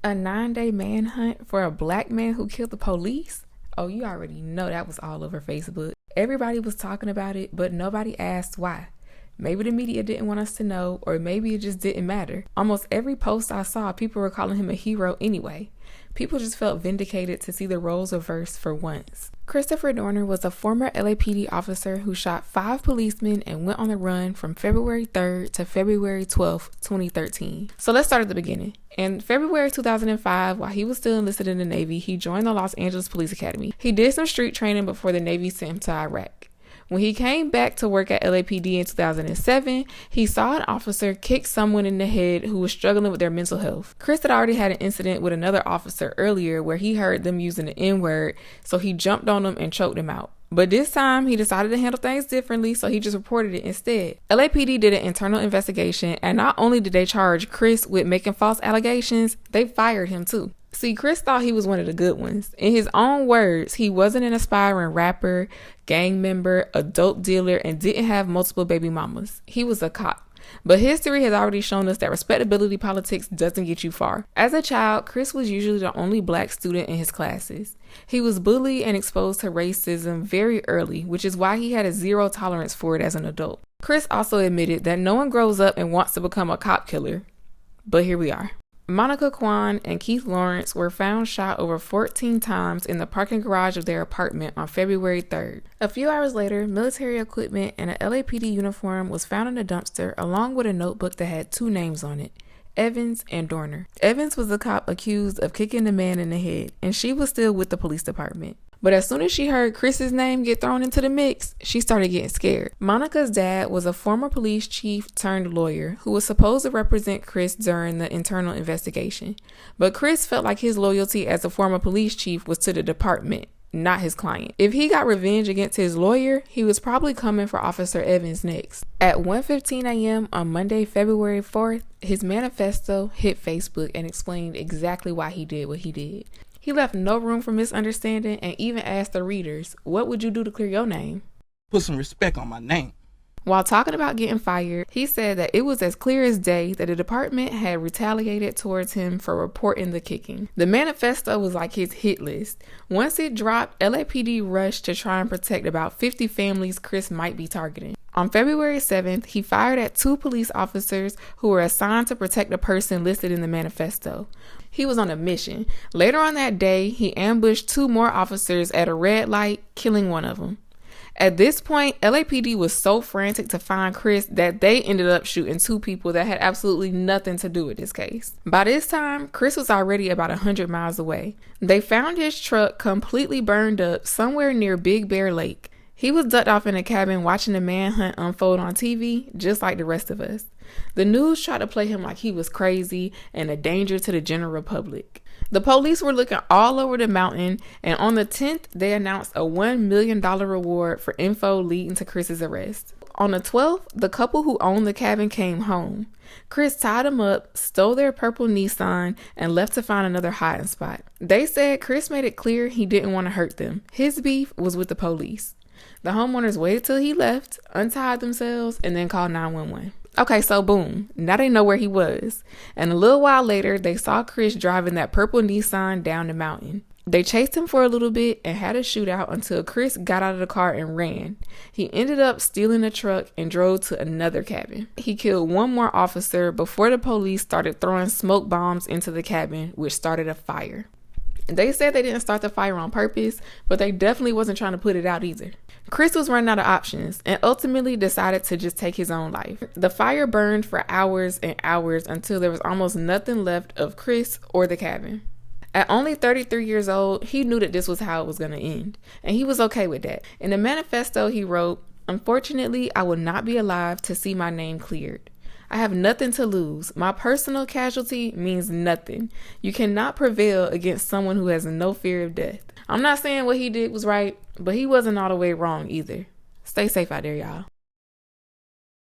A 9-day manhunt for a black man who killed the police? Oh, you already know that was all over Facebook. Everybody was talking about it, but nobody asked why. Maybe the media didn't want us to know, or maybe it just didn't matter. Almost every post I saw, people were calling him a hero anyway. People just felt vindicated to see the roles reversed for once. Christopher Dorner was a former LAPD officer who shot 5 policemen and went on the run from February 3rd to February 12th, 2013. So let's start at the beginning. In February 2005, while he was still enlisted in the Navy, he joined the Los Angeles Police Academy. He did some street training before the Navy sent him to Iraq. When he came back to work at LAPD in 2007, he saw an officer kick someone in the head who was struggling with their mental health. Chris had already had an incident with another officer earlier where he heard them using the N-word, so he jumped on them and choked him out. But this time, he decided to handle things differently, so he just reported it instead. LAPD did an internal investigation, and not only did they charge Chris with making false allegations, they fired him too. See, Chris thought he was one of the good ones. In his own words, he wasn't an aspiring rapper, gang member, a dope dealer, and didn't have multiple baby mamas. He was a cop. But history has already shown us that respectability politics doesn't get you far. As a child, Chris was usually the only black student in his classes. He was bullied and exposed to racism very early, which is why he had a zero tolerance for it as an adult. Chris also admitted that no one grows up and wants to become a cop killer. But here we are. Monica Kwan and Keith Lawrence were found shot over 14 times in the parking garage of their apartment on February 3rd. A few hours later, military equipment and an LAPD uniform was found in a dumpster along with a notebook that had 2 names on it, Evans and Dorner. Evans was the cop accused of kicking the man in the head, and she was still with the police department. But as soon as she heard Chris's name get thrown into the mix, she started getting scared. Monica's dad was a former police chief turned lawyer who was supposed to represent Chris during the internal investigation. But Chris felt like his loyalty as a former police chief was to the department, not his client. If he got revenge against his lawyer, he was probably coming for Officer Evans next. At 1:15 a.m. on Monday, February 4th, his manifesto hit Facebook and explained exactly why he did what he did. He left no room for misunderstanding and even asked the readers, "What would you do to clear your name?" Put some respect on my name. While talking about getting fired, he said that it was as clear as day that the department had retaliated towards him for reporting the kicking. The manifesto was like his hit list. Once it dropped, LAPD rushed to try and protect about 50 families Chris might be targeting. On February 7th, he fired at 2 police officers who were assigned to protect a person listed in the manifesto. He was on a mission. Later on that day, he ambushed 2 more officers at a red light, killing one of them. At this point, LAPD was so frantic to find Chris that they ended up shooting 2 people that had absolutely nothing to do with this case. By this time, Chris was already about 100 miles away. They found his truck completely burned up somewhere near Big Bear Lake. He was ducked off in a cabin watching the manhunt unfold on TV, just like the rest of us. The news tried to play him like he was crazy and a danger to the general public. The police were looking all over the mountain, and on the 10th, they announced a $1 million reward for info leading to Chris's arrest. On the 12th, the couple who owned the cabin came home. Chris tied them up, stole their purple Nissan, and left to find another hiding spot. They said Chris made it clear he didn't want to hurt them. His beef was with the police. The homeowners waited till he left, untied themselves, and then called 911. Okay, so boom, now they know where he was. And a little while later, they saw Chris driving that purple Nissan down the mountain. They chased him for a little bit and had a shootout until Chris got out of the car and ran. He ended up stealing the truck and drove to another cabin. He killed 1 more officer before the police started throwing smoke bombs into the cabin, which started a fire. They said they didn't start the fire on purpose, but they definitely wasn't trying to put it out either. Chris was running out of options and ultimately decided to just take his own life. The fire burned for hours and hours until there was almost nothing left of Chris or the cabin. At only 33 years old, he knew that this was how it was going to end, and he was okay with that. In the manifesto, he wrote, "Unfortunately, I will not be alive to see my name cleared. I have nothing to lose. My personal casualty means nothing. You cannot prevail against someone who has no fear of death." I'm not saying what he did was right, but he wasn't all the way wrong either. Stay safe out there, y'all.